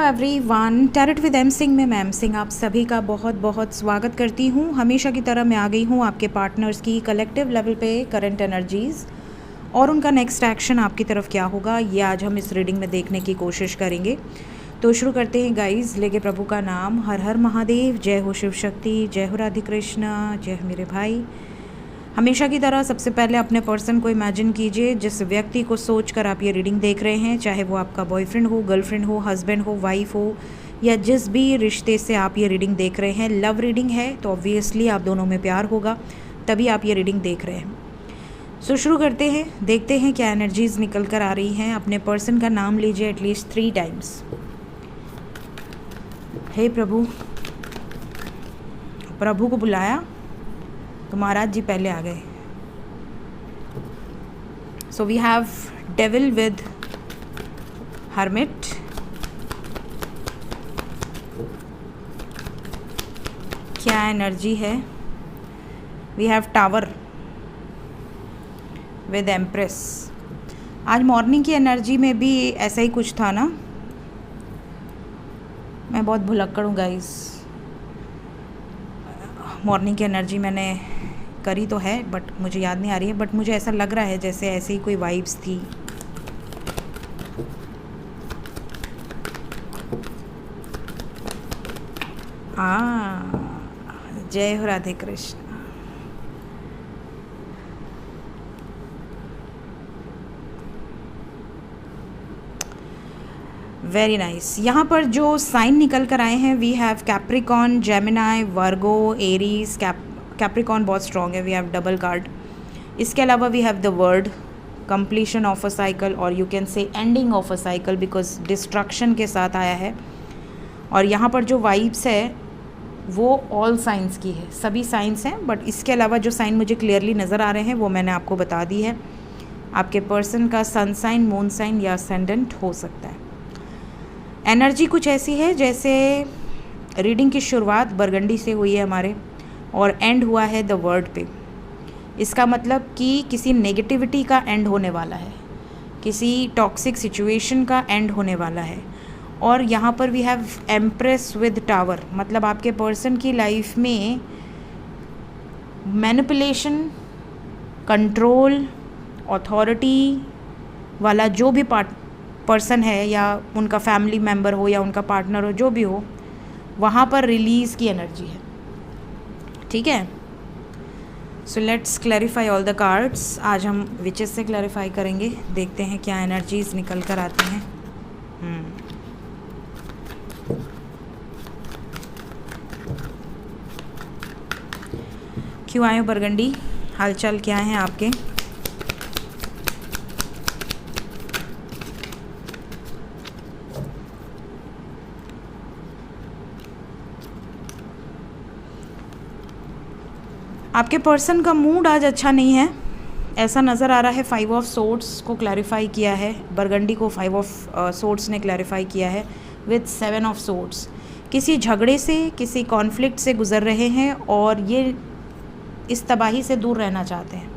Everyone, tarot with M Singh में ma'am Singh आप सभी का बहुत बहुत स्वागत करती हूँ। हमेशा की तरह मैं आ गई हूँ आपके पार्टनर्स की कलेक्टिव लेवल पे करंट एनर्जीज़ और उनका नेक्स्ट एक्शन आपकी तरफ क्या होगा, ये आज हम इस रीडिंग में देखने की कोशिश करेंगे। तो शुरू करते हैं गाइज, लेके प्रभु का नाम। हर हर महादेव, जय हो शिव शक्ति, जय हो राधे कृष्णा, जय हो मेरे भाई। हमेशा की तरह सबसे पहले अपने पर्सन को इमेजिन कीजिए, जिस व्यक्ति को सोचकर आप ये रीडिंग देख रहे हैं, चाहे वो आपका बॉयफ्रेंड हो, गर्लफ्रेंड हो, हस्बैंड हो, वाइफ हो, या जिस भी रिश्ते से आप ये रीडिंग देख रहे हैं। लव रीडिंग है तो ऑब्वियसली आप दोनों में प्यार होगा, तभी आप ये रीडिंग देख रहे हैं। सो शुरू करते हैं, देखते हैं क्या एनर्जीज निकल कर आ रही हैं। अपने पर्सन का नाम लीजिए एटलीस्ट 3 टाइम्स। हे प्रभु, प्रभु को बुलाया तो महाराज जी पहले आ गए। So we have devil with hermit, क्या एनर्जी है। We have tower with empress. आज मॉर्निंग की एनर्जी में भी ऐसा ही कुछ था ना। मैं बहुत भुलक्कड़ हूँ गाइस। मॉर्निंग की एनर्जी मैंने करी तो है बट मुझे याद नहीं आ रही है, बट मुझे ऐसा लग रहा है जैसे ऐसे ही कोई वाइब्स थी। जय हो राधे कृष्ण। Very nice. यहाँ पर जो साइन निकल कर आए हैं, we have Capricorn, Gemini, Virgo, Aries. Capricorn बहुत स्ट्रॉन्ग है, वी हैव डबल कार्ड। इसके अलावा we have the word completion of a cycle, और you can say ending of a cycle, because destruction के साथ आया है। और यहाँ पर जो वाइब्स है वो ऑल साइंस की है, सभी साइंस हैं, बट इसके अलावा जो साइन मुझे क्लियरली नज़र आ रहे हैं वो मैंने आपको बता दी है। आपके पर्सन का सन साइन, मून साइन या असेंडेंट हो सकता है। एनर्जी कुछ ऐसी है जैसे रीडिंग की शुरुआत बरगंडी से हुई है हमारे, और एंड हुआ है द वर्ड पे। इसका मतलब कि किसी नेगेटिविटी का एंड होने वाला है, किसी टॉक्सिक सिचुएशन का एंड होने वाला है। और यहाँ पर we have empress with tower, मतलब आपके पर्सन की लाइफ में मैनिपुलेशन, कंट्रोल, अथॉरिटी वाला जो भी पर्सन है, या उनका फैमिली मेम्बर हो या उनका पार्टनर हो, जो भी हो, वहाँ पर रिलीज़ की एनर्जी है। ठीक है, so let's clarify all the cards. आज हम विचेस से क्लैरिफाई करेंगे, देखते हैं क्या एनर्जीज निकल कर आती हैं। क्यों आए हो बरगंडी, हालचाल क्या है आपके। आपके पर्सन का मूड आज अच्छा नहीं है, ऐसा नज़र आ रहा है। 5 ऑफ सोर्ड्स को क्लैरिफाई किया है बरगंडी को, 5 ऑफ सोर्ड्स ने क्लैरिफाई किया है विद 7 ऑफ सोर्ड्स। किसी झगड़े से, किसी कॉन्फ्लिक्ट से गुज़र रहे हैं और ये इस तबाही से दूर रहना चाहते हैं।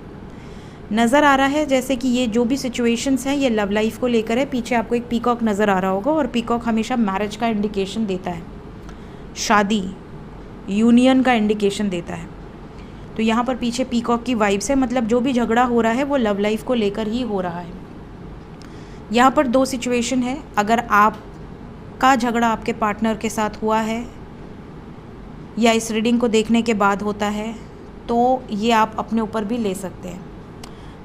नज़र आ रहा है जैसे कि ये जो भी सिचुएशंस हैं ये लव लाइफ को लेकर है। पीछे आपको एक पीकॉक नज़र आ रहा होगा, और पीकॉक हमेशा मैरिज का इंडिकेशन देता है, शादी, यूनियन का इंडिकेशन देता है। तो यहाँ पर पीछे पीकॉक की वाइब्स है, मतलब जो भी झगड़ा हो रहा है वो लव लाइफ को लेकर ही हो रहा है। यहाँ पर 2 सिचुएशन है। अगर आपका झगड़ा आपके पार्टनर के साथ हुआ है या इस रीडिंग को देखने के बाद होता है, तो ये आप अपने ऊपर भी ले सकते हैं।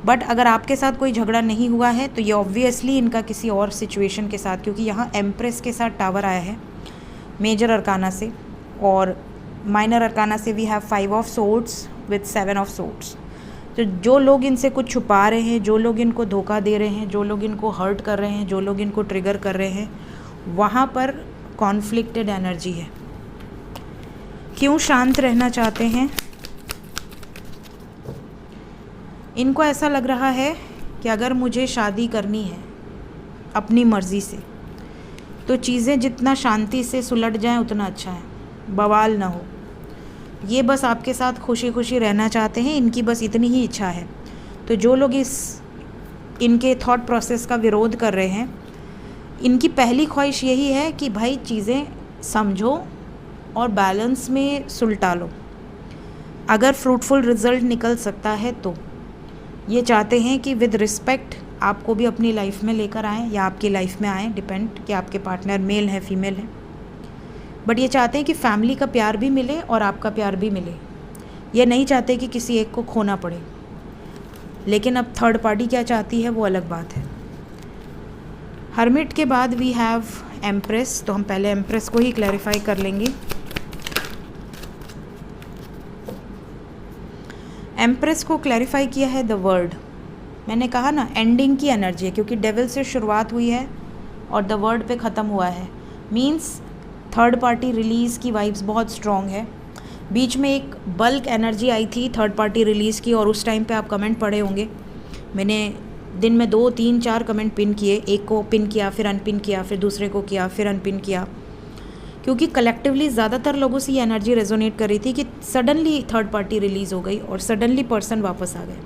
बट अगर आपके साथ कोई झगड़ा नहीं हुआ है तो ये ऑब्वियसली इनका किसी और सिचुएशन के साथ, क्योंकि यहाँ एम्प्रेस के साथ टावर आया है मेजर अरकाना से, और माइनर अरकाना से we have 5 of swords with 7 of swords. तो जो लोग इनसे कुछ छुपा रहे हैं, जो लोग इनको धोखा दे रहे हैं, जो लोग इनको हर्ट कर रहे हैं, जो लोग इनको ट्रिगर कर रहे हैं, वहाँ पर कॉन्फ्लिक्टेड एनर्जी है। क्यों शांत रहना चाहते हैं, इनको ऐसा लग रहा है कि अगर मुझे शादी करनी है अपनी मर्ज़ी से, तो चीज़ें जितना शांति से सुलट जाएं उतना अच्छा है, बवाल ना हो। ये बस आपके साथ खुशी खुशी रहना चाहते हैं, इनकी बस इतनी ही इच्छा है। तो जो लोग इनके थॉट प्रोसेस का विरोध कर रहे हैं, इनकी पहली ख्वाहिश यही है कि भाई चीज़ें समझो और बैलेंस में सुलटा लो। अगर फ्रूटफुल रिज़ल्ट निकल सकता है तो ये चाहते हैं कि विद रिस्पेक्ट आपको भी अपनी लाइफ में लेकर आएँ या आपकी लाइफ में आएँ, डिपेंड कि आपके पार्टनर मेल है फीमेल है। बट ये चाहते हैं कि फैमिली का प्यार भी मिले और आपका प्यार भी मिले। ये नहीं चाहते कि किसी एक को खोना पड़े। लेकिन अब थर्ड पार्टी क्या चाहती है वो अलग बात है। हर्मिट के बाद वी हैव एम्प्रेस, तो हम पहले एम्प्रेस को ही क्लैरिफाई कर लेंगे। एम्प्रेस को क्लैरिफाई किया है द वर्ड। मैंने कहा ना एंडिंग की एनर्जी है, क्योंकि डेविल से शुरुआत हुई है और द वर्ड पे ख़त्म हुआ है। मींस थर्ड पार्टी रिलीज़ की वाइब्स बहुत स्ट्रॉन्ग है। बीच में एक बल्क एनर्जी आई थी थर्ड पार्टी रिलीज़ की, और उस टाइम पे आप कमेंट पढ़े होंगे। मैंने दिन में 2 3 4 कमेंट पिन किए, एक को पिन किया फिर अनपिन किया, फिर दूसरे को किया फिर अनपिन किया, क्योंकि कलेक्टिवली ज़्यादातर लोगों से ये एनर्जी रेजोनेट कर रही थी कि सडनली थर्ड पार्टी रिलीज़ हो गई और सडनली पर्सन वापस आ गए।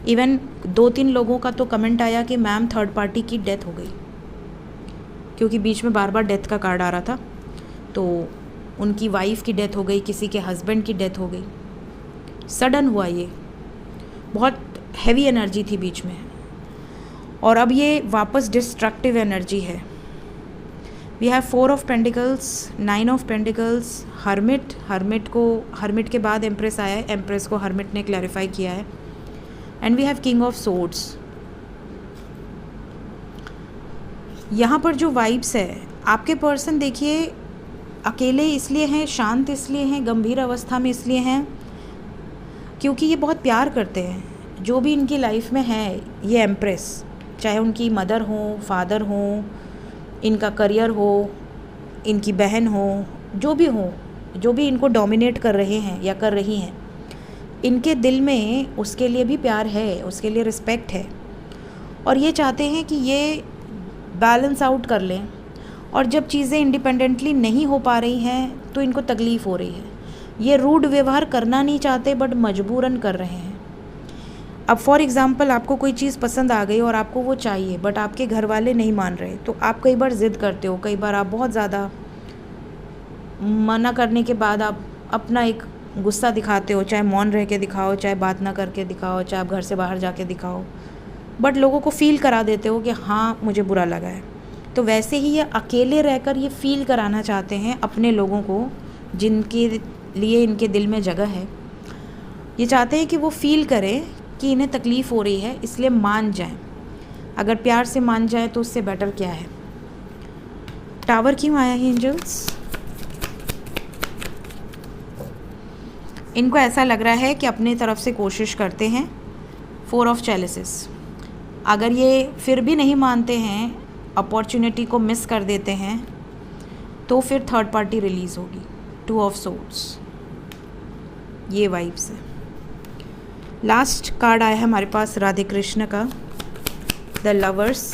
इवन 2-3 लोगों का तो कमेंट आया कि मैम थर्ड पार्टी की डेथ हो गई, क्योंकि बीच में बार बार डेथ का कार्ड आ रहा था। तो उनकी वाइफ की डेथ हो गई, किसी के हस्बैंड की डेथ हो गई, सडन हुआ। ये बहुत हैवी एनर्जी थी बीच में, और अब ये वापस डिस्ट्रक्टिव एनर्जी है। We have 4 of pentacles, 9 of pentacles, hermit के बाद एम्प्रेस आया है, एम्प्रेस को हर्मिट ने क्लैरिफाई किया है। And we have king of swords. यहाँ पर जो वाइब्स है, आपके पर्सन देखिए अकेले इसलिए हैं, शांत इसलिए हैं, गंभीर अवस्था में इसलिए हैं क्योंकि ये बहुत प्यार करते हैं जो भी इनकी लाइफ में है। ये एम्प्रेस, चाहे उनकी मदर हो, फादर हो, इनका करियर हो, इनकी बहन हो, जो भी इनको डोमिनेट कर रहे हैं या कर रही हैं, इनके दिल में उसके लिए भी प्यार है, उसके लिए रिस्पेक्ट है। और ये चाहते हैं कि ये बैलेंस आउट कर लें, और जब चीज़ें इंडिपेंडेंटली नहीं हो पा रही हैं तो इनको तकलीफ़ हो रही है। ये रूड व्यवहार करना नहीं चाहते बट मजबूरन कर रहे हैं। अब फॉर एग्ज़ाम्पल आपको कोई चीज़ पसंद आ गई और आपको वो चाहिए, बट आपके घर वाले नहीं मान रहे, तो आप कई बार ज़िद करते हो, कई बार आप बहुत ज़्यादा मना करने के बाद आप अपना एक गुस्सा दिखाते हो, चाहे मौन रह के दिखाओ, चाहे बात ना करके दिखाओ, चाहे आप घर से बाहर जाके दिखाओ, बट लोगों को फ़ील करा देते हो कि हाँ मुझे बुरा लगा है। तो वैसे ही ये अकेले रहकर ये फ़ील कराना चाहते हैं अपने लोगों को, जिनके लिए इनके दिल में जगह है। ये चाहते हैं कि वो फ़ील करें कि इन्हें तकलीफ़ हो रही है, इसलिए मान जाएं। अगर प्यार से मान जाए तो उससे बेटर क्या है। टावर क्यों आया है एंजल्स? इनको ऐसा लग रहा है कि अपनी तरफ से कोशिश करते हैं। 4 ऑफ चैलिसेस। अगर ये फिर भी नहीं मानते हैं, अपॉर्चुनिटी को मिस कर देते हैं, तो फिर थर्ड पार्टी रिलीज़ होगी। 2 ऑफ सोर्ड्स, ये वाइब्स है। लास्ट कार्ड आया है हमारे पास राधे कृष्ण का, द लवर्स।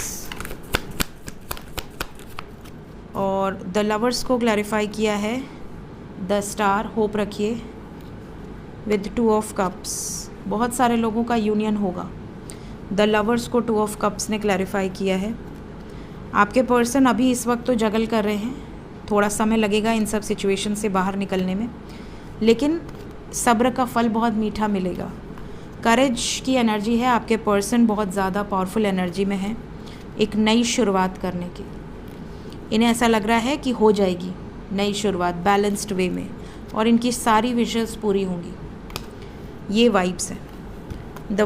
और द लवर्स को क्लैरिफाई किया है द स्टार। होप रखिए विद 2 ऑफ कप्स। बहुत सारे लोगों का यूनियन होगा। द लवर्स को 2 ऑफ कप्स ने क्लैरिफाई किया है। आपके पर्सन अभी इस वक्त तो जगल कर रहे हैं, थोड़ा समय लगेगा इन सब सिचुएशन से बाहर निकलने में, लेकिन सब्र का फल बहुत मीठा मिलेगा। करेज की एनर्जी है, आपके पर्सन बहुत ज़्यादा पावरफुल एनर्जी में है एक नई शुरुआत करने की। इन्हें ऐसा लग रहा है कि हो जाएगी नई शुरुआत बैलेंस्ड वे में, और इनकी सारी विशेस पूरी होंगी। ये वाइब्स है। द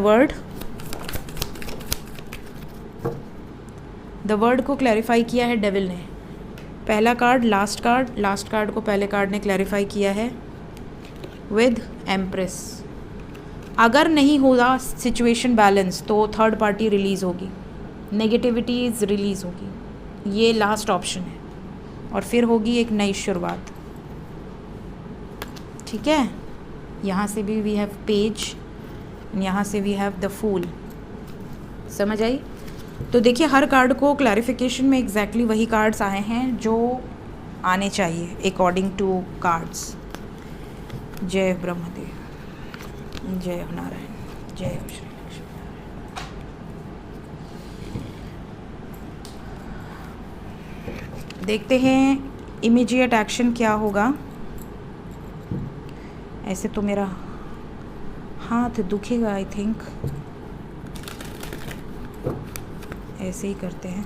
वर्ड को क्लैरिफाई किया है डेविल ने। पहला कार्ड, लास्ट कार्ड को पहले कार्ड ने क्लैरिफाई किया है विद एम्प्रेस। अगर नहीं होगा सिचुएशन बैलेंस तो थर्ड पार्टी रिलीज़ होगी, नेगेटिविटीज़ रिलीज़ होगी, ये लास्ट ऑप्शन है, और फिर होगी एक नई शुरुआत। ठीक है, यहाँ से भी वी हैव पेज, यहाँ से वी हैव द फूल। समझ आई? तो देखिए हर कार्ड को क्लैरिफिकेशन में एग्जैक्टली वही कार्ड्स आए हैं जो आने चाहिए अकॉर्डिंग टू कार्ड्स। जय ब्रह्मदेव, जय नारायण, जय श्री लक्ष्मी। देखते हैं इमीडिएट एक्शन क्या होगा। ऐसे तो मेरा हाथ दुखेगा आई थिंक, ऐसे ही करते हैं।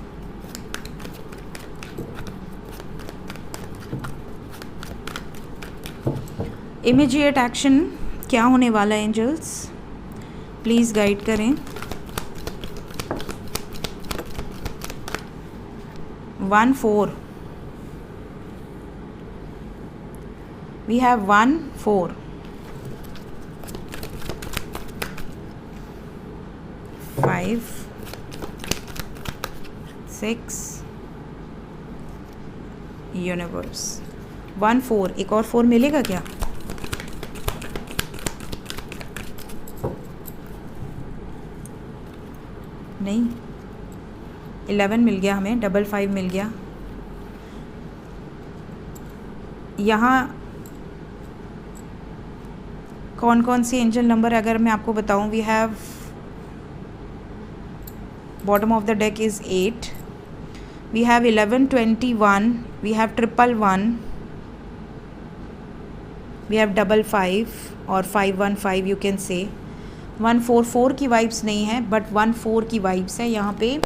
इमीडिएट एक्शन क्या होने वाला है एंजल्स, प्लीज़ गाइड करें। 1 4 we have 1 4 5 6 यूनिवर्स 1 4। एक और 4 मिलेगा क्या? नहीं, 11 मिल गया हमें, 5 मिल गया। यहाँ कौन कौन सी एंजल नंबर अगर मैं आपको बताऊं, we have bottom of the deck is 8, we have 11 21, we have 111, we have 55 और 515 यू कैन से। 144 की वाइब्स नहीं है बट 14 की वाइब्स है। यहाँ पे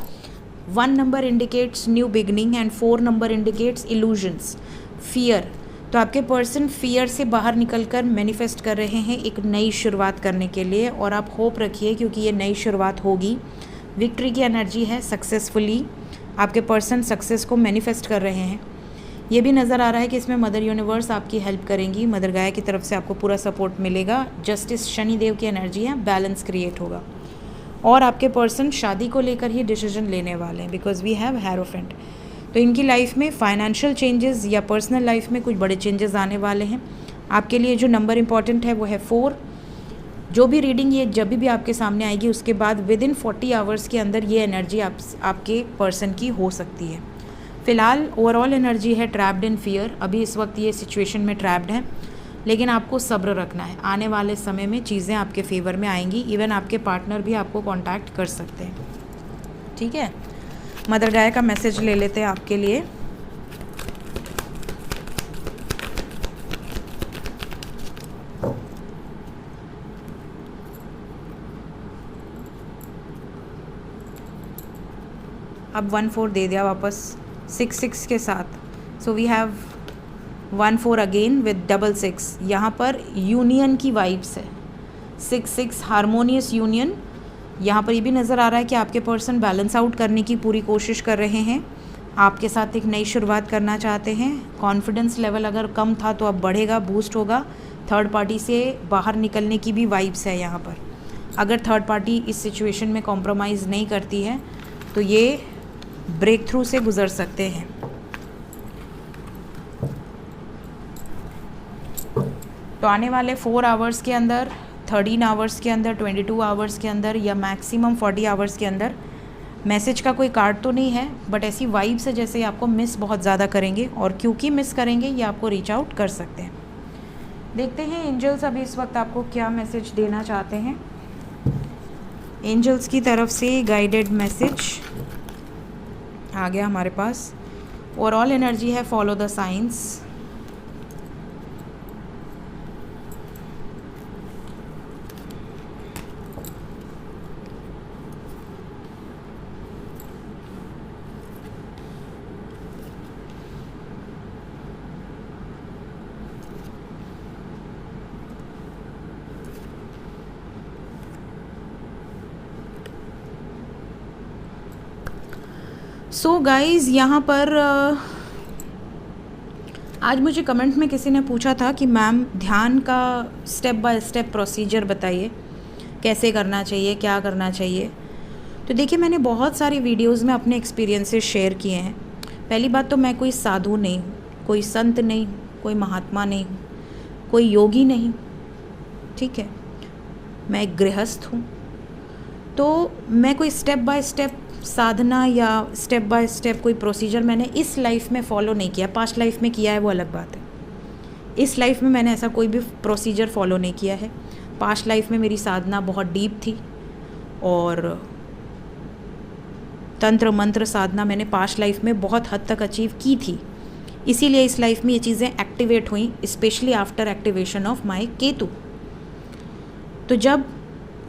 1 number indicates new beginning and 4 number indicates illusions, fear. तो आपके पर्सन फियर से बाहर निकलकर मैनिफेस्ट कर रहे हैं एक नई शुरुआत करने के लिए, और आप होप रखिए क्योंकि ये नई शुरुआत होगी। विक्ट्री की एनर्जी है, सक्सेसफुली आपके पर्सन सक्सेस को मैनिफेस्ट कर रहे हैं। ये भी नज़र आ रहा है कि इसमें मदर यूनिवर्स आपकी हेल्प करेंगी, मदर गाया की तरफ से आपको पूरा सपोर्ट मिलेगा। जस्टिस शनि देव की एनर्जी है, बैलेंस क्रिएट होगा। और आपके पर्सन शादी को लेकर ही डिसीजन लेने वाले हैं बिकॉज वी हैव हेरोफेंट। तो इनकी लाइफ में फाइनेंशियल चेंजेस या पर्सनल लाइफ में कुछ बड़े चेंजेस आने वाले हैं। आपके लिए जो नंबर इंपॉर्टेंट है वो है 4। जो भी रीडिंग ये जब भी आपके सामने आएगी उसके बाद विदिन 40 आवर्स के अंदर ये एनर्जी आपके पर्सन की हो सकती है। फ़िलहाल ओवरऑल एनर्जी है ट्रैप्ड इन फियर। अभी इस वक्त ये सिचुएशन में ट्रैप्ड है, लेकिन आपको सब्र रखना है। आने वाले समय में चीज़ें आपके फेवर में आएंगी। इवन आपके पार्टनर भी आपको कांटेक्ट कर सकते हैं, ठीक है। मदर गाया का मैसेज ले लेते हैं आपके लिए। अब 1 4 दे दिया वापस 6 6 के साथ। So we have 1 4 again with 6 यहाँ पर यूनियन की वाइब्स है। 6 6 हारमोनियस यूनियन। यहाँ पर ये भी नज़र आ रहा है कि आपके पर्सन बैलेंस आउट करने की पूरी कोशिश कर रहे हैं, आपके साथ एक नई शुरुआत करना चाहते हैं। कॉन्फिडेंस लेवल अगर कम था तो अब बढ़ेगा, बूस्ट होगा। थर्ड पार्टी से बाहर निकलने की भी वाइब्स है यहाँ पर। अगर थर्ड पार्टी इस सिचुएशन में कॉम्प्रोमाइज़ नहीं करती है तो ये ब्रेक थ्रू से गुज़र सकते हैं। तो आने वाले 4 आवर्स के अंदर, 13 आवर्स के अंदर, 22 आवर्स के अंदर या मैक्सिमम 40 आवर्स के अंदर, मैसेज का कोई कार्ड तो नहीं है बट ऐसी वाइब्स है जैसे आपको मिस बहुत ज़्यादा करेंगे, और क्योंकि मिस करेंगे ये आपको रीच आउट कर सकते हैं। देखते हैं एंजल्स अभी इस वक्त आपको क्या मैसेज देना चाहते हैं। एंजल्स की तरफ से गाइडेड मैसेज आ गया हमारे पास। ओवरऑल एनर्जी है follow the science. So guys यहाँ पर आज मुझे कमेंट में किसी ने पूछा था कि मैम ध्यान का स्टेप बाय स्टेप प्रोसीजर बताइए, कैसे करना चाहिए, क्या करना चाहिए। तो देखिए, मैंने बहुत सारी वीडियोस में अपने एक्सपीरियंसेस शेयर किए हैं। पहली बात तो मैं कोई साधु नहीं हूँ, कोई संत नहीं, कोई महात्मा नहीं हूँ, कोई योगी नहीं, ठीक है। मैं एक गृहस्थ हूँ। तो मैं कोई स्टेप बाय स्टेप साधना या स्टेप बाय स्टेप कोई प्रोसीजर मैंने इस लाइफ में फॉलो नहीं किया। पास्ट लाइफ में किया है वो अलग बात है। इस लाइफ में मैंने ऐसा कोई भी प्रोसीजर फॉलो नहीं किया है। पास्ट लाइफ में मेरी साधना बहुत डीप थी और तंत्र मंत्र साधना मैंने पास्ट लाइफ में बहुत हद तक अचीव की थी, इसीलिए इस लाइफ में ये चीज़ें एक्टिवेट हुई, specially after activation of my Ketu. तो जब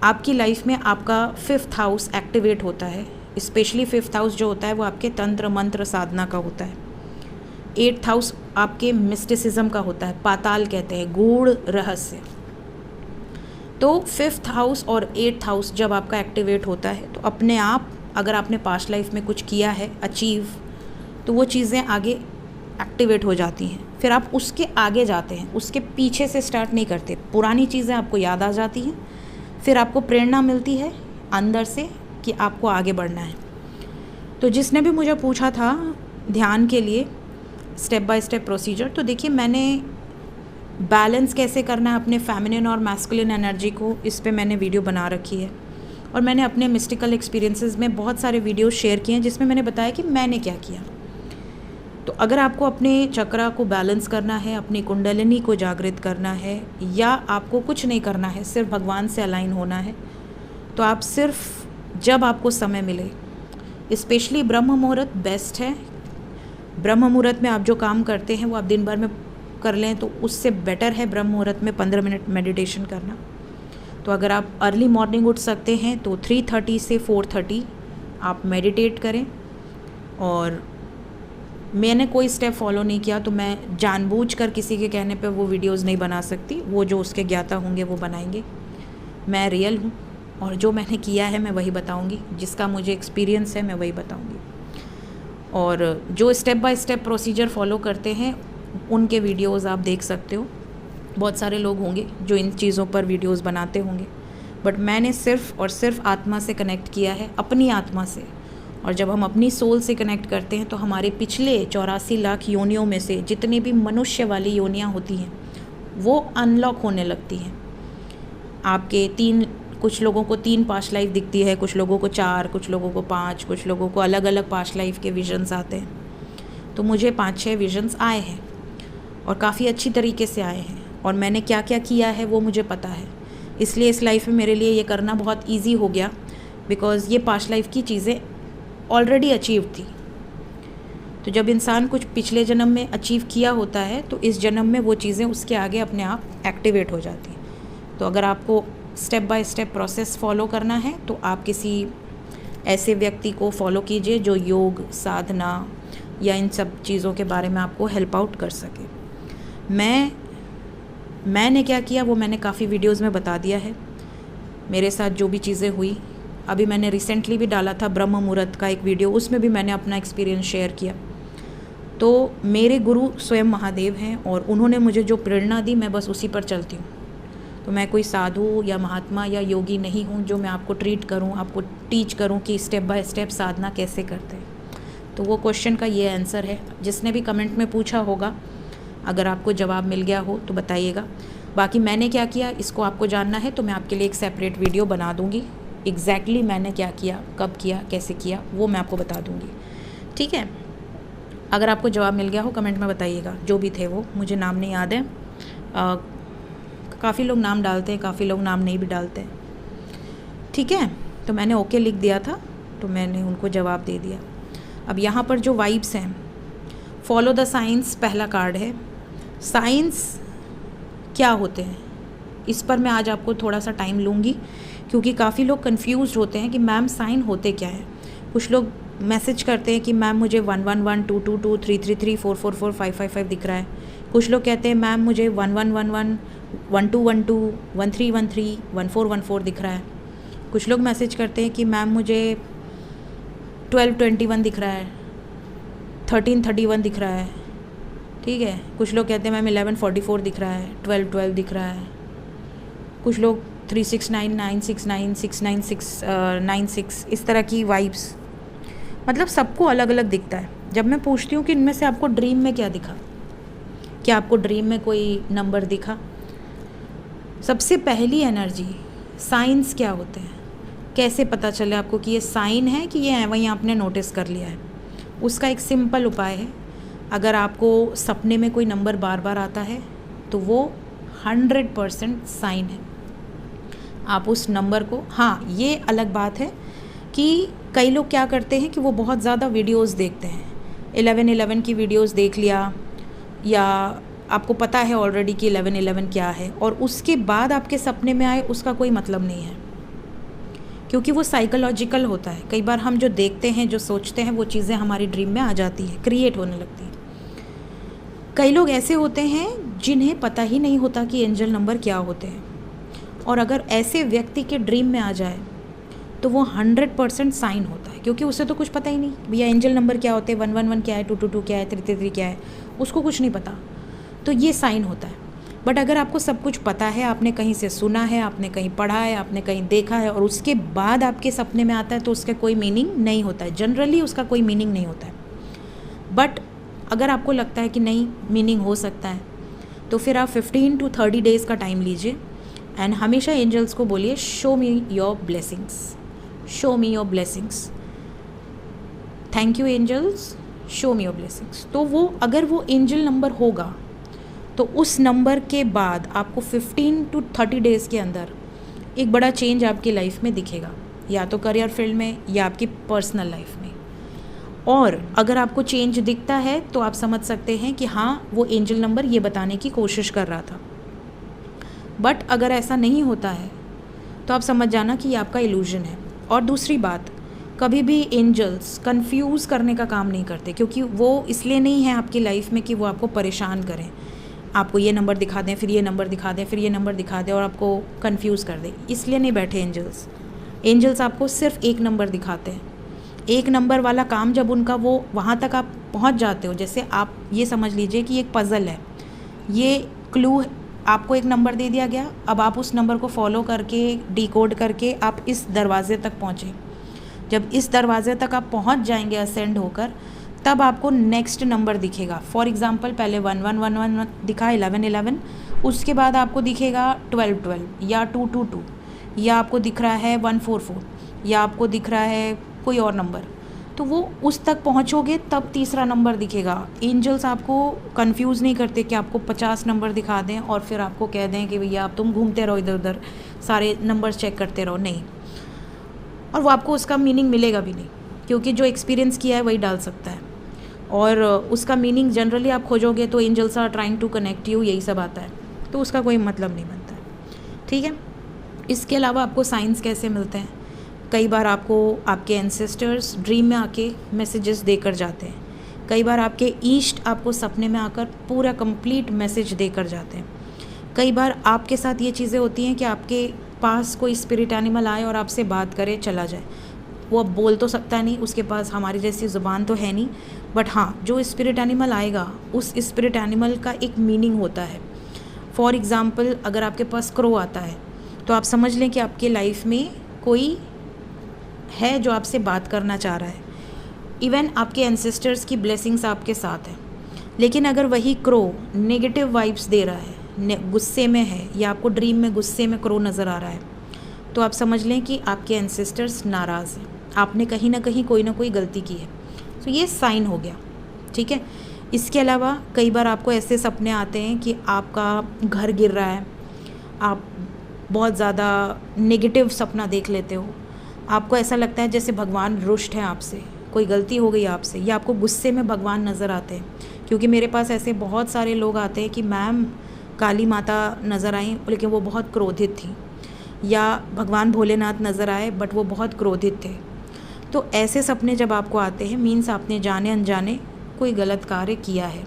आपकी लाइफ में आपका 5th हाउस एक्टिवेट होता है, स्पेशली 5th हाउस जो होता है वो आपके तंत्र मंत्र साधना का होता है, 8th हाउस आपके मिस्टिसिज्म का होता है, पाताल कहते हैं, गूढ़ रहस्य। तो 5th हाउस और 8th हाउस जब आपका एक्टिवेट होता है तो अपने आप, अगर आपने पास्ट लाइफ में कुछ किया है अचीव, तो वो चीज़ें आगे एक्टिवेट हो जाती हैं। फिर आप उसके आगे जाते हैं, उसके पीछे से स्टार्ट नहीं करते। पुरानी चीज़ें आपको याद आ जाती हैं, फिर आपको प्रेरणा मिलती है अंदर से कि आपको आगे बढ़ना है। तो जिसने भी मुझे पूछा था ध्यान के लिए स्टेप बाय स्टेप प्रोसीजर, तो देखिए मैंने बैलेंस कैसे करना है अपने फेमिनिन और मैस्कुलिन एनर्जी को, इस पे मैंने वीडियो बना रखी है। और मैंने अपने मिस्टिकल एक्सपीरियंसेस में बहुत सारे वीडियो शेयर किए हैं जिसमें मैंने बताया कि मैंने क्या किया। तो अगर आपको अपने चक्रा को बैलेंस करना है, अपनी कुंडलिनी को जागृत करना है, या आपको कुछ नहीं करना है, सिर्फ भगवान से अलाइन होना है, तो आप सिर्फ जब आपको समय मिले, स्पेशली ब्रह्म मुहूर्त बेस्ट है। ब्रह्म मुहूर्त में आप जो काम करते हैं वो आप दिन भर में कर लें, तो उससे बेटर है ब्रह्म मुहूर्त में 15 मिनट मेडिटेशन करना। तो अगर आप अर्ली मॉर्निंग उठ सकते हैं तो 3:30 से 4:30 आप मेडिटेट करें। और मैंने कोई स्टेप फॉलो नहीं किया, तो मैं जानबूझकर किसी के कहने पे वो वीडियोस नहीं बना सकती, वो जो उसके ज्ञाता होंगे वो बनाएंगे। मैं रियल हूँ और जो मैंने किया है मैं वही बताऊँगी, जिसका मुझे एक्सपीरियंस है मैं वही बताऊँगी। और जो step by step procedure follow करते हैं उनके वीडियोस आप देख सकते हो। बहुत सारे लोग होंगे जो इन चीज़ों पर वीडियोस बनाते होंगे, बट मैंने सिर्फ और सिर्फ आत्मा से कनेक्ट किया है, अपनी आत्मा से। और जब हम अपनी सोल से कनेक्ट करते हैं तो हमारे पिछले 84 लाख योनियों में से जितनी भी मनुष्य वाली योनियाँ होती हैं वो अनलॉक होने लगती हैं। आपके कुछ लोगों को 3 पास्ट लाइफ दिखती है, कुछ लोगों को 4, कुछ लोगों को 5, कुछ लोगों को अलग अलग पास्ट लाइफ के विजन्स आते हैं। तो मुझे 5-6 विजन्स आए हैं और काफ़ी अच्छी तरीके से आए हैं, और मैंने क्या क्या किया है वो मुझे पता है। इसलिए इस लाइफ में मेरे लिए ये करना बहुत ईजी हो गया, बिकॉज़ ये पास्ट लाइफ की चीज़ें ऑलरेडी अचीव थी। तो जब इंसान कुछ पिछले जन्म में अचीव किया होता है तो इस जन्म में वो चीज़ें उसके आगे अपने आप एक्टिवेट हो जाती हैं। तो अगर आपको step by step process follow करना है तो आप किसी ऐसे व्यक्ति को फॉलो कीजिए जो योग, साधना या इन सब चीज़ों के बारे में आपको हेल्प आउट कर सके। मैंने क्या किया वो मैंने काफ़ी वीडियोस में बता दिया है, मेरे साथ जो भी चीज़ें हुई। अभी मैंने रिसेंटली भी डाला था ब्रह्म मुहूर्त का एक वीडियो, उसमें भी मैंने अपना एक्सपीरियंस शेयर किया। तो मेरे गुरु स्वयं महादेव हैं और उन्होंने मुझे जो प्रेरणा दी मैं बस उसी पर चलती हूँ। तो मैं कोई साधु या महात्मा या योगी नहीं हूँ जो मैं आपको ट्रीट करूँ, आपको टीच करूँ कि स्टेप बाय स्टेप साधना कैसे करते हैं। तो वो क्वेश्चन का ये आंसर है। जिसने भी कमेंट में पूछा होगा, अगर आपको जवाब मिल गया हो तो बताइएगा। बाकी मैंने क्या किया इसको आपको जानना है तो मैं आपके लिए एक सेपरेट वीडियो बना दूँगी। एग्जैक्टली मैंने क्या किया, कब किया, कैसे किया, वो मैं आपको बता दूँगी। ठीक है, अगर आपको जवाब मिल गया हो कमेंट में बताइएगा। जो भी थे वो, मुझे नाम नहीं याद है। काफ़ी लोग नाम डालते हैं, काफ़ी लोग नाम नहीं भी डालते हैं। ठीक है, तो मैंने ओके लिख दिया था, तो मैंने उनको जवाब दे दिया। अब यहाँ पर जो वाइब्स हैं, फॉलो द साइंस पहला कार्ड है। साइंस क्या होते हैं इस पर मैं आज आपको थोड़ा सा टाइम लूँगी, क्योंकि काफ़ी लोग कंफ्यूज होते हैं कि मैम साइन होते क्या हैं। कुछ लोग मैसेज करते हैं कि मैम मुझे 111, 222, 333, 444, 555 दिख रहा है। कुछ लोग कहते हैं मैम मुझे 1111, 1212, 1313, 1414 दिख रहा है। कुछ लोग मैसेज करते हैं कि मैम मुझे 1221 दिख रहा है, 1331 दिख रहा है। ठीक है, कुछ लोग कहते हैं मैम 1144 दिख रहा है, 1212 दिख रहा है। कुछ लोग 369, 969, 696, इस तरह की वाइब्स, मतलब सबको अलग अलग दिखता है। जब मैं पूछती हूँ कि इनमें से आपको ड्रीम में क्या दिखा, क्या आपको ड्रीम में कोई नंबर दिखा? सबसे पहली एनर्जी साइंस क्या होते हैं, कैसे पता चले आपको कि ये साइन है कि ये है, वहीं आपने नोटिस कर लिया है। उसका एक सिंपल उपाय है, अगर आपको सपने में कोई नंबर बार बार आता है तो वो 100% साइन है। आप उस नंबर को, हाँ ये अलग बात है कि कई लोग क्या करते हैं कि वो बहुत ज़्यादा वीडियोस देखते हैं, 11/11 की वीडियोस देख लिया, या आपको पता है ऑलरेडी कि 11/11 क्या है, और उसके बाद आपके सपने में आए, उसका कोई मतलब नहीं है, क्योंकि वो साइकोलॉजिकल होता है। कई बार हम जो देखते हैं, जो सोचते हैं, वो चीज़ें हमारी ड्रीम में आ जाती है, क्रिएट होने लगती है। कई लोग ऐसे होते हैं जिन्हें पता ही नहीं होता कि एंजल नंबर क्या होते हैं, और अगर ऐसे व्यक्ति के ड्रीम में आ जाए तो वो 100% साइन होता है, क्योंकि उसे तो कुछ पता ही नहीं भैया एंजल नंबर क्या होते हैं, 111 क्या है, 222 क्या है, 333 क्या है, उसको कुछ नहीं पता, तो ये साइन होता है। बट अगर आपको सब कुछ पता है, आपने कहीं से सुना है, आपने कहीं पढ़ा है, आपने कहीं देखा है, और उसके बाद आपके सपने में आता है, तो उसका कोई मीनिंग नहीं होता है, जनरली उसका कोई मीनिंग नहीं होता है। बट अगर आपको लगता है कि नहीं मीनिंग हो सकता है, तो फिर आप 15 to 30 डेज़ का टाइम लीजिए एंड हमेशा एंजल्स को बोलिए show me your blessings, show me your blessings, thank you angels, show me your blessings. तो वो अगर वो एंजल नंबर होगा तो उस नंबर के बाद आपको 15 to 30 डेज़ के अंदर एक बड़ा चेंज आपकी लाइफ में दिखेगा, या तो करियर फील्ड में या आपकी पर्सनल लाइफ में। और अगर आपको चेंज दिखता है तो आप समझ सकते हैं कि हाँ, वो एंजल नंबर ये बताने की कोशिश कर रहा था। बट अगर ऐसा नहीं होता है तो आप समझ जाना कि ये आपका इल्यूजन है। और दूसरी बात, कभी भी एंजल्स कंफ्यूज करने का काम नहीं करते, क्योंकि वो इसलिए नहीं है आपकी लाइफ में कि वो आपको परेशान करें, आपको ये नंबर दिखा दें, फिर ये नंबर दिखा दें, फिर ये नंबर दिखा दें और आपको कंफ्यूज कर दें, इसलिए नहीं बैठे एंजल्स। एंजल्स आपको सिर्फ एक नंबर दिखाते हैं। एक नंबर वाला काम जब उनका वो वहाँ तक आप पहुँच जाते हो, जैसे आप ये समझ लीजिए कि एक पज़ल है, ये क्लू आपको एक नंबर दे दिया गया, अब आप उस नंबर को फॉलो करके डिकोड करके आप इस दरवाजे तक पहुँचे। जब इस दरवाजे तक आप पहुँच जाएंगे असेंड होकर, तब आपको नेक्स्ट नंबर दिखेगा। फॉर एग्ज़ाम्पल पहले 1111 दिखा, 1111, उसके बाद आपको दिखेगा 1212 या 222, या आपको दिख रहा है 144, या आपको दिख रहा है कोई और नंबर, तो वो उस तक पहुंचोगे तब तीसरा नंबर दिखेगा। एंजल्स आपको कंफ्यूज नहीं करते कि आपको 50 नंबर दिखा दें और फिर आपको कह दें कि भैया आप तुम घूमते रहो इधर उधर, सारे नंबर्स चेक करते रहो, नहीं। और वो आपको उसका मीनिंग मिलेगा भी नहीं, क्योंकि जो एक्सपीरियंस किया है वही डाल सकता है, और उसका मीनिंग जनरली आप खोजोगे तो angels are trying to connect you, यही सब आता है, तो उसका कोई मतलब नहीं बनता है, ठीक है। इसके अलावा आपको साइंस कैसे मिलते हैं? कई बार आपको आपके एंसेस्टर्स ड्रीम में आके मैसेजेस देकर जाते हैं, कई बार आपके ईस्ट आपको सपने में आकर पूरा कंप्लीट मैसेज देकर जाते हैं, कई बार आपके साथ ये चीज़ें होती हैं कि आपके पास कोई स्पिरिट एनिमल आए और आपसे बात करे चला जाए। वो अब बोल तो सकता नहीं, उसके पास हमारी जैसी ज़ुबान तो है नहीं, बट हाँ, जो स्पिरिट एनिमल आएगा उस स्पिरिट एनिमल का एक मीनिंग होता है। फॉर एग्ज़ाम्पल अगर आपके पास क्रो आता है तो आप समझ लें कि आपके लाइफ में कोई है जो आपसे बात करना चाह रहा है, इवन आपके एंसेस्टर्स की ब्लेसिंग्स आपके साथ है। लेकिन अगर वही क्रो नेगेटिव वाइब्स दे रहा है, गुस्से में है, या आपको ड्रीम में गुस्से में क्रो नज़र आ रहा है, तो आप समझ लें कि आपके एंसेस्टर्स नाराज़ हैं, आपने कहीं ना कहीं कोई ना कोई गलती की है, तो ये साइन हो गया, ठीक है। इसके अलावा कई बार आपको ऐसे सपने आते हैं कि आपका घर गिर रहा है, आप बहुत ज़्यादा नेगेटिव सपना देख लेते हो, आपको ऐसा लगता है जैसे भगवान रुष्ट हैं आपसे, कोई गलती हो गई आपसे, या आपको गुस्से में भगवान नज़र आते हैं। क्योंकि मेरे पास ऐसे बहुत सारे लोग आते हैं कि मैम काली माता नज़र आई लेकिन वो बहुत क्रोधित थी, या भगवान भोलेनाथ नज़र आए बट वो बहुत क्रोधित थे। तो ऐसे सपने जब आपको आते हैं, मीन्स आपने जाने अनजाने कोई गलत कार्य किया है।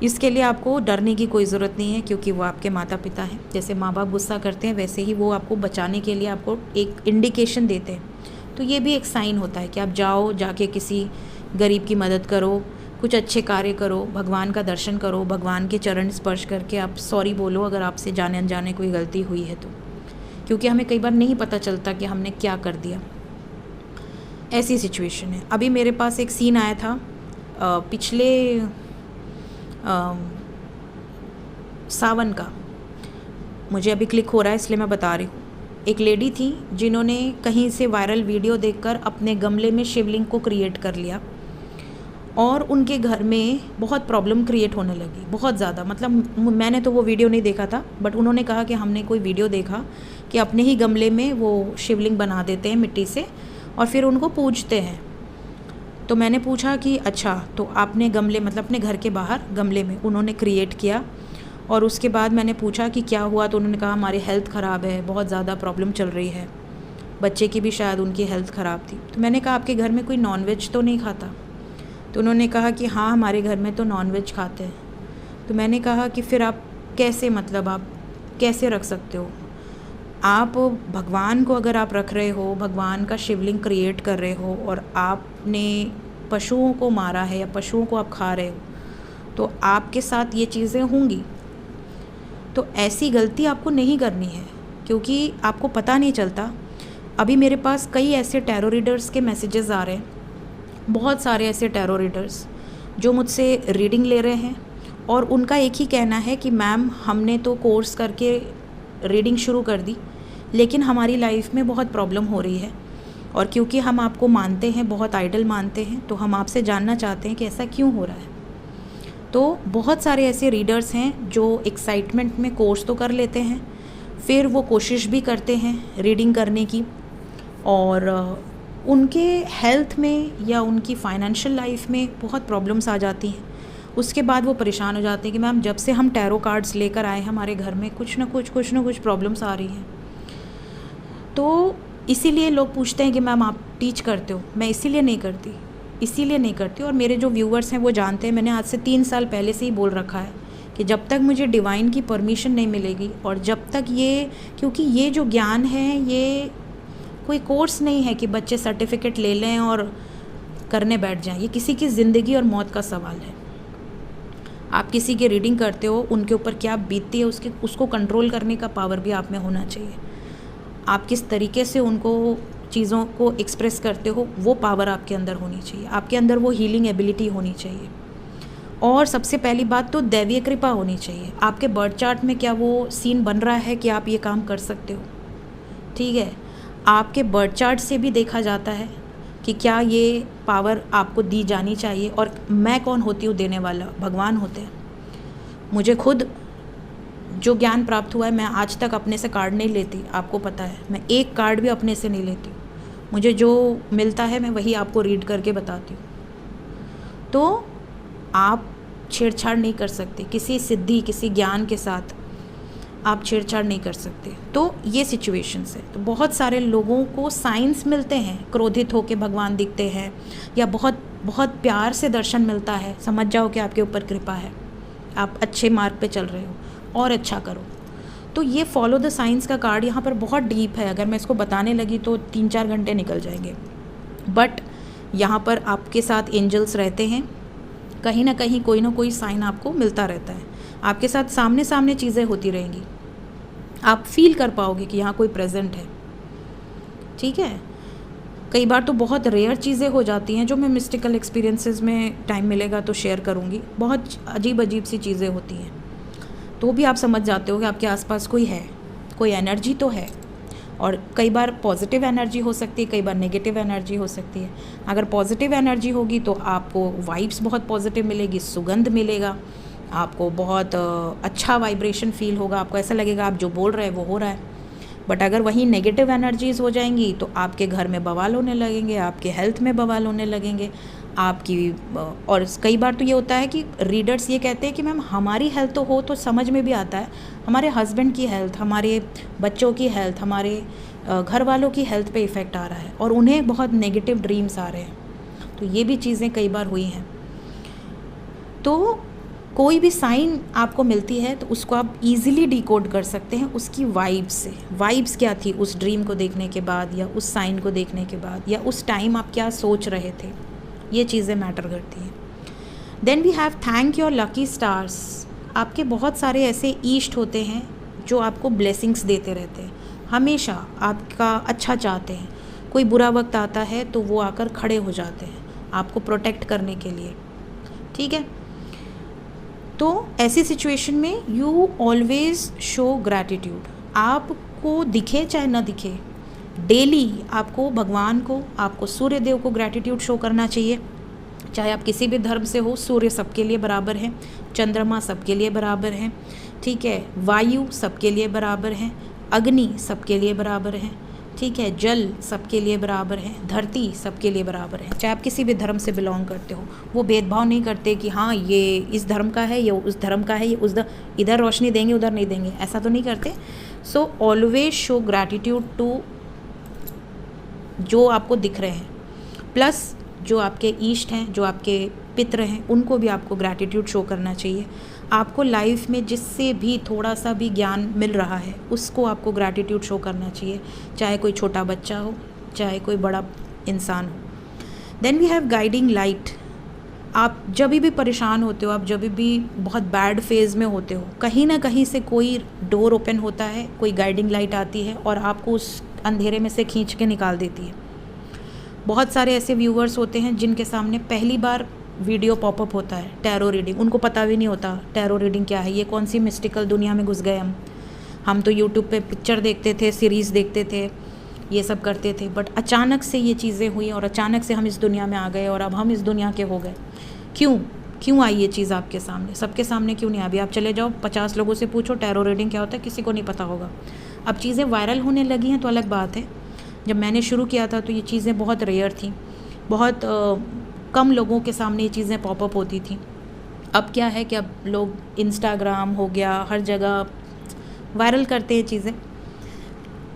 इसके लिए आपको डरने की कोई ज़रूरत नहीं है, क्योंकि वो आपके माता पिता हैं। जैसे माँ बाप गुस्सा करते हैं वैसे ही वो आपको बचाने के लिए आपको एक इंडिकेशन देते हैं। तो ये भी एक साइन होता है कि आप जाओ, जाके किसी गरीब की मदद करो, कुछ अच्छे कार्य करो, भगवान का दर्शन करो, भगवान के चरण स्पर्श करके आप सॉरी बोलो अगर आपसे जाने अनजाने कोई गलती हुई है तो, क्योंकि हमें कई बार नहीं पता चलता कि हमने क्या कर दिया। ऐसी सिचुएशन है। अभी मेरे पास एक सीन आया था पिछले सावन का, मुझे अभी क्लिक हो रहा है इसलिए मैं बता रही हूँ। एक लेडी थी जिन्होंने कहीं से वायरल वीडियो देखकर अपने गमले में शिवलिंग को क्रिएट कर लिया, और उनके घर में बहुत प्रॉब्लम क्रिएट होने लगी, बहुत ज़्यादा। मतलब मैंने तो वो वीडियो नहीं देखा था, बट उन्होंने कहा कि हमने कोई वीडियो देखा कि अपने ही गमले में वो शिवलिंग बना देते हैं मिट्टी से, और फिर उनको पूजते हैं। तो मैंने पूछा कि अच्छा, तो आपने गमले मतलब अपने घर के बाहर गमले में उन्होंने क्रिएट किया, और उसके बाद मैंने पूछा कि क्या हुआ, तो उन्होंने कहा हमारी हेल्थ ख़राब है, बहुत ज़्यादा प्रॉब्लम चल रही है, बच्चे की भी शायद उनकी हेल्थ ख़राब थी। तो मैंने कहा आपके घर में कोई नॉनवेज तो नहीं खाता? तो उन्होंने कहा कि हाँ, हमारे घर में तो नॉनवेज खाते हैं। तो मैंने कहा कि फिर आप कैसे, मतलब आप कैसे रख सकते हो? आप भगवान को अगर आप रख रहे हो, भगवान का शिवलिंग क्रिएट कर रहे हो, और आपने पशुओं को मारा है या पशुओं को आप खा रहे हो, तो आपके साथ ये चीज़ें होंगी। तो ऐसी गलती आपको नहीं करनी है, क्योंकि आपको पता नहीं चलता। अभी मेरे पास कई ऐसे टैरो रीडर्स के मैसेजेस आ रहे हैं, बहुत सारे ऐसे टैरो रीडर्स जो मुझसे रीडिंग ले रहे हैं, और उनका एक ही कहना है कि मैम हमने तो कोर्स करके रीडिंग शुरू कर दी, लेकिन हमारी लाइफ में बहुत प्रॉब्लम हो रही है, और क्योंकि हम आपको मानते हैं, बहुत आइडल मानते हैं, तो हम आपसे जानना चाहते हैं कि ऐसा क्यों हो रहा है। तो बहुत सारे ऐसे रीडर्स हैं जो एक्साइटमेंट में कोर्स तो कर लेते हैं, फिर वो कोशिश भी करते हैं रीडिंग करने की, और उनके हेल्थ में या उनकी फाइनेंशियल लाइफ में बहुत प्रॉब्लम्स आ जाती हैं। उसके बाद वो परेशान हो जाते हैं कि मैम जब से हम टैरो कार्ड्स लेकर आए हमारे घर में कुछ ना कुछ प्रॉब्लम्स आ रही हैं। तो इसीलिए लोग पूछते हैं कि मैम आप टीच करते हो? मैं इसीलिए नहीं करती, और मेरे जो व्यूअर्स हैं वो जानते हैं, मैंने आज से 3 साल पहले से ही बोल रखा है कि जब तक मुझे डिवाइन की परमिशन नहीं मिलेगी, और जब तक ये, क्योंकि ये जो ज्ञान है ये कोई कोर्स नहीं है कि बच्चे सर्टिफिकेट ले लें और करने बैठ जाएं। ये किसी की ज़िंदगी और मौत का सवाल है। आप किसी की रीडिंग करते हो, उनके ऊपर क्या बीतती है उसको कंट्रोल करने का पावर भी आप में होना चाहिए। आप किस तरीके से उनको चीज़ों को एक्सप्रेस करते हो, वो पावर आपके अंदर होनी चाहिए, आपके अंदर वो हीलिंग एबिलिटी होनी चाहिए। और सबसे पहली बात तो दैवीय कृपा होनी चाहिए। आपके बर्थ चार्ट में क्या वो सीन बन रहा है कि आप ये काम कर सकते हो? ठीक है, आपके बर्थ चार्ट से भी देखा जाता है कि क्या ये पावर आपको दी जानी चाहिए। और मैं कौन होती हूँ देने वाला? भगवान होते हैं। मुझे खुद जो ज्ञान प्राप्त हुआ है, मैं आज तक अपने से कार्ड नहीं लेती, आपको पता है। मैं एक कार्ड भी अपने से नहीं लेती, मुझे जो मिलता है मैं वही आपको रीड करके बताती हूँ। तो आप छेड़छाड़ नहीं कर सकते किसी सिद्धि, किसी ज्ञान के साथ आप छेड़छाड़ नहीं कर सकते। तो ये सिचुएशंस है। तो बहुत सारे लोगों को साइंस मिलते हैं, क्रोधित होकर भगवान दिखते हैं, या बहुत बहुत प्यार से दर्शन मिलता है, समझ जाओ कि आपके ऊपर कृपा है, आप अच्छे मार्ग पे चल रहे हो और अच्छा करो। तो ये फॉलो द साइंस का कार्ड यहाँ पर बहुत डीप है, अगर मैं इसको बताने लगी तो 3-4 घंटे निकल जाएंगे। बट यहाँ पर आपके साथ एंजल्स रहते हैं, कहीं ना कहीं कोई ना कोई साइन आपको मिलता रहता है, आपके साथ सामने सामने चीज़ें होती रहेंगी, आप फील कर पाओगे कि यहाँ कोई प्रेजेंट है। ठीक है, कई बार तो बहुत रेयर चीज़ें हो जाती हैं जो मैं मिस्टिकल एक्सपीरियंसेस में टाइम मिलेगा तो शेयर करूँगी। बहुत अजीब अजीब सी चीज़ें होती हैं, तो भी आप समझ जाते हो कि आपके आसपास कोई है, कोई एनर्जी तो है। और कई बार पॉजिटिव एनर्जी हो सकती है, कई बार नेगेटिव एनर्जी हो सकती है। अगर पॉजिटिव एनर्जी होगी तो आपको वाइब्स बहुत पॉजिटिव मिलेगी, सुगंध मिलेगा, आपको बहुत अच्छा वाइब्रेशन फील होगा, आपको ऐसा लगेगा आप जो बोल रहे हैं वो हो रहा है। बट अगर वहीं नेगेटिव एनर्जीज़ हो जाएंगी तो आपके घर में बवाल होने लगेंगे, आपके हेल्थ में बवाल होने लगेंगे, आपकी। और कई बार तो ये होता है कि रीडर्स ये कहते हैं कि मैम हमारी हेल्थ तो हो, तो समझ में भी आता है हमारे हस्बैंड की हेल्थ, हमारे बच्चों की हेल्थ, हमारे घर वालों की हेल्थ पे इफ़ेक्ट आ रहा है, और उन्हें बहुत नेगेटिव ड्रीम्स आ रहे हैं। तो ये भी चीज़ें कई बार हुई हैं। तो कोई भी साइन आपको मिलती है तो उसको आप इजीली डिकोड कर सकते हैं उसकी वाइब्स से। वाइब्स क्या थी उस ड्रीम को देखने के बाद, या उस साइन को देखने के बाद, या उस टाइम आप क्या सोच रहे थे, ये चीज़ें मैटर करती हैं। Then we have thank your lucky stars. आपके बहुत सारे ऐसे ईष्ट होते हैं जो आपको ब्लेसिंग्स देते रहते हैं, हमेशा आपका अच्छा चाहते हैं। कोई बुरा वक्त आता है तो वो आकर खड़े हो जाते हैं आपको प्रोटेक्ट करने के लिए। ठीक है, तो ऐसी सिचुएशन में यू ऑलवेज शो ग्रैटिट्यूड। आपको दिखे चाहे ना दिखे, डेली आपको भगवान को, आपको सूर्य देव को ग्रैटिट्यूड शो करना चाहिए। चाहे आप किसी भी धर्म से हो, सूर्य सबके लिए बराबर है, चंद्रमा सबके लिए बराबर है, ठीक है, वायु सबके लिए बराबर है, अग्नि सबके लिए बराबर है, ठीक है, जल सबके लिए बराबर है, धरती सबके लिए बराबर है, चाहे आप किसी भी धर्म से बिलोंग करते हो। वो भेदभाव नहीं करते कि हाँ ये इस धर्म का है, ये उस धर्म का है, ये उस इधर रोशनी देंगे उधर नहीं देंगे, ऐसा तो नहीं करते। So always show gratitude to जो आपको दिख रहे हैं, प्लस जो आपके ईष्ट हैं, जो आपके पितृ हैं, उनको भी आपको ग्रैटिट्यूड शो करना चाहिए। आपको लाइफ में जिससे भी थोड़ा सा भी ज्ञान मिल रहा है उसको आपको ग्रैटिट्यूड शो करना चाहिए, चाहे कोई छोटा बच्चा हो, चाहे कोई बड़ा इंसान हो। Then we have guiding light. आप जब भी परेशान होते हो, आप जब भी बहुत बैड फेज़ में होते हो, कहीं ना कहीं से कोई डोर ओपन होता है, कोई गाइडिंग लाइट आती है और आपको उस अंधेरे में से खींच के निकाल देती है। बहुत सारे ऐसे व्यूअर्स होते हैं जिनके सामने पहली बार वीडियो पॉपअप होता है टैरो रीडिंग, उनको पता भी नहीं होता टैरो रीडिंग क्या है, ये कौन सी मिस्टिकल दुनिया में घुस गए हम तो यूट्यूब पे पिक्चर देखते थे, सीरीज़ देखते थे, ये सब करते थे, बट अचानक से ये चीज़ें हुई और अचानक से हम इस दुनिया में आ गए और अब हम इस दुनिया के हो गए। क्यों आई ये चीज़ आपके सामने? सबके सामने क्यों नहीं? अभी आप चले जाओ 50 लोगों से पूछो टैरो रीडिंग क्या होता है, किसी को नहीं पता होगा। अब चीज़ें वायरल होने लगी हैं तो अलग बात है। जब मैंने शुरू किया था तो ये चीज़ें बहुत रेयर थी, बहुत कम लोगों के सामने ये चीज़ें पॉपअप होती थी। अब क्या है कि अब लोग इंस्टाग्राम हो गया, हर जगह वायरल करते हैं चीज़ें।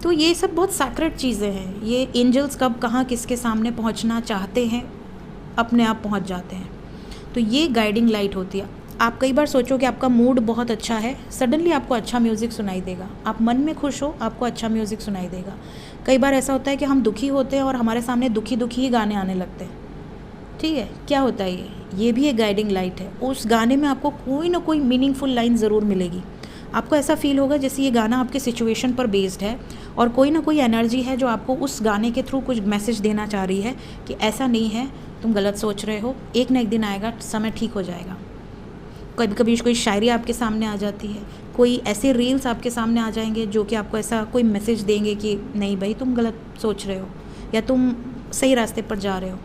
तो ये सब बहुत सैक्रेड चीज़ें हैं। ये एंजल्स कब कहाँ किसके सामने पहुँचना चाहते हैं अपने आप पहुँच जाते हैं। तो ये गाइडिंग लाइट होती है। आप कई बार सोचो कि आपका मूड बहुत अच्छा है, सडनली आपको अच्छा म्यूज़िक सुनाई देगा। आप मन में खुश हो, आपको अच्छा म्यूज़िक सुनाई देगा। कई बार ऐसा होता है कि हम दुखी होते हैं और हमारे सामने दुखी दुखी ही गाने आने लगते हैं। ठीक है, क्या होता है ये भी एक गाइडिंग लाइट है। उस गाने में आपको कोई ना कोई मीनिंगफुल लाइन ज़रूर मिलेगी। आपको ऐसा फील होगा जैसे ये गाना आपके सिचुएशन पर बेस्ड है और कोई ना कोई एनर्जी है जो आपको उस गाने के थ्रू कुछ मैसेज देना चाह रही है कि ऐसा नहीं है, तुम गलत सोच रहे हो, एक ना एक दिन आएगा, समय ठीक हो जाएगा। कभी कभी कोई शायरी आपके सामने आ जाती है, कोई ऐसे रील्स आपके सामने आ जाएंगे जो कि आपको ऐसा कोई मैसेज देंगे कि नहीं भाई तुम गलत सोच रहे हो या तुम सही रास्ते पर जा रहे हो।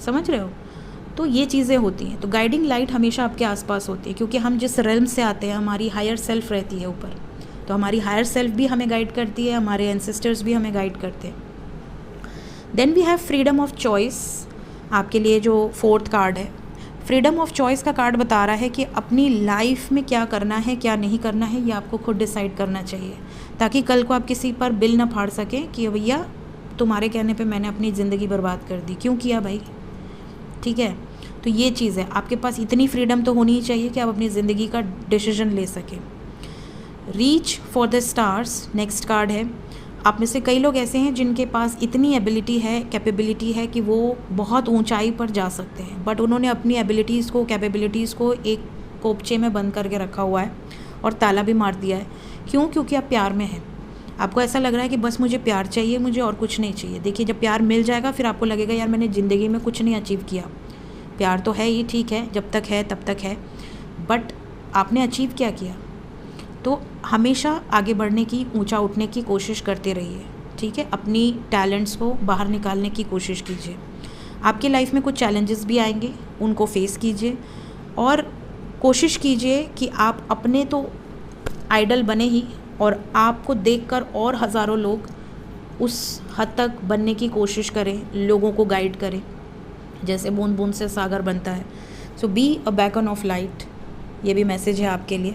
समझ रहे हो? तो ये चीज़ें होती हैं। तो गाइडिंग लाइट हमेशा आपके आसपास होती है क्योंकि हम जिस रेल्म से आते हैं हमारी हायर सेल्फ रहती है ऊपर, तो हमारी हायर सेल्फ भी हमें गाइड करती है, हमारे एंसेस्टर्स भी हमें गाइड करते हैं। Then we have freedom of choice. आपके लिए जो 4th कार्ड है, फ्रीडम ऑफ चॉइस का कार्ड बता रहा है कि अपनी लाइफ में क्या करना है क्या नहीं करना है ये आपको खुद डिसाइड करना चाहिए, ताकि कल को आप किसी पर बिल ना फाड़ सकें कि भैया तुम्हारे कहने पे मैंने अपनी ज़िंदगी बर्बाद कर दी, क्यों किया भाई। ठीक है, तो ये चीज़ है, आपके पास इतनी फ्रीडम तो होनी ही चाहिए कि आप अपनी ज़िंदगी का डिसीजन ले सकें। Reach for the stars next card है। आप में से कई लोग ऐसे हैं जिनके पास इतनी एबिलिटी है, कैपेबिलिटी है कि वो बहुत ऊंचाई पर जा सकते हैं, बट उन्होंने अपनी एबिलिटीज़ को, कैपेबिलिटीज़ को एक कोपचे में बंद करके रखा हुआ है और ताला भी मार दिया है। क्यों? क्योंकि आप प्यार में हैं। आपको ऐसा लग रहा है कि बस मुझे प्यार चाहिए, मुझे और कुछ नहीं चाहिए। देखिए, जब प्यार मिल जाएगा फिर आपको लगेगा यार मैंने ज़िंदगी में कुछ नहीं अचीव किया। प्यार तो है ही, ठीक है, जब तक है तब तक है, बट आपने अचीव क्या किया? तो हमेशा आगे बढ़ने की, ऊंचा उठने की कोशिश करते रहिए। ठीक है, अपनी टैलेंट्स को बाहर निकालने की कोशिश कीजिए। आपकी लाइफ में कुछ चैलेंजेस भी आएंगे, उनको फेस कीजिए और कोशिश कीजिए कि आप अपने तो आइडल बने ही और आपको देखकर और हज़ारों लोग उस हद तक बनने की कोशिश करें, लोगों को गाइड करें, जैसे बूंद बूंद से सागर बनता है। So be a beacon of light, ये भी मैसेज है आपके लिए।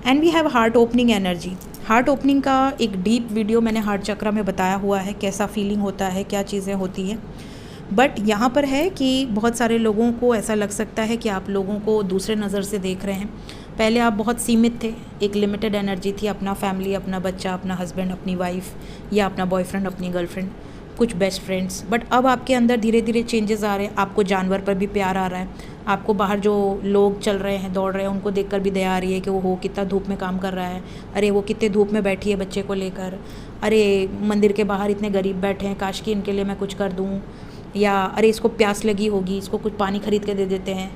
And we have heart opening energy. Heart opening का एक डीप वीडियो मैंने हार्ट चक्र में बताया हुआ है, कैसा फीलिंग होता है, क्या चीज़ें होती हैं। बट यहाँ पर है कि बहुत सारे लोगों को ऐसा लग सकता है कि आप लोगों को दूसरे नज़र से देख रहे हैं। पहले आप बहुत सीमित थे, एक लिमिटेड एनर्जी थी, अपना फैमिली, अपना बच्चा, अपना हस्बैंड, अपनी वाइफ या अपना बॉयफ्रेंड, अपनी गर्लफ्रेंड, कुछ बेस्ट फ्रेंड्स। बट अब आपके अंदर धीरे धीरे चेंजेस आ रहे हैं। आपको जानवर पर भी प्यार आ रहा है, आपको बाहर जो लोग चल रहे हैं, दौड़ रहे हैं, उनको देखकर भी दया आ रही है कि वो हो कितना धूप में काम कर रहा है, अरे वो कितने धूप में बैठी है बच्चे को लेकर, अरे मंदिर के बाहर इतने गरीब बैठे हैं, काश कि इनके लिए मैं कुछ कर दूँ, या अरे इसको प्यास लगी होगी, इसको कुछ पानी खरीद के दे देते हैं,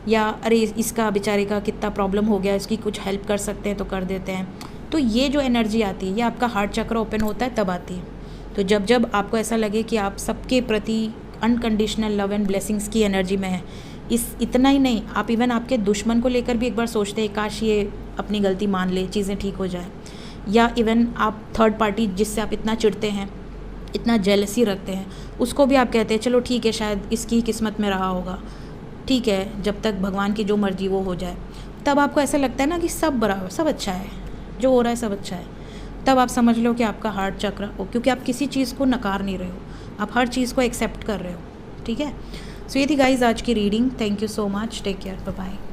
या अरे इसका बेचारे का कितना प्रॉब्लम हो गया, इसकी कुछ हेल्प कर सकते हैं तो कर देते हैं। तो ये जो एनर्जी आती है ये आपका हार्ट चक्र ओपन होता है तब आती है। तो जब जब आपको ऐसा लगे कि आप सबके प्रति अनकंडीशनल लव एंड ब्लेसिंग्स की एनर्जी में हैं, इतना ही नहीं, आप इवन आपके दुश्मन को लेकर भी एक बार सोचते हैं काश ये अपनी गलती मान ले, चीज़ें ठीक हो जाए। या इवन आप थर्ड पार्टी जिससे आप इतना चिढ़ते हैं, इतना जेलसी रखते हैं, उसको भी आप कहते हैं चलो ठीक है शायद इसकी किस्मत में रहा होगा, ठीक है जब तक भगवान की जो मर्जी वो हो जाए। तब आपको ऐसा लगता है ना कि सब बराबर, सब अच्छा है, जो हो रहा है सब अच्छा है, तब आप समझ लो कि आपका हार्ट चक्र हो, क्योंकि आप किसी चीज़ को नकार नहीं रहे हो, आप हर चीज़ को एक्सेप्ट कर रहे हो। ठीक है, सो ये थी गाइज आज की reading. Thank you so much, take care, bye bye.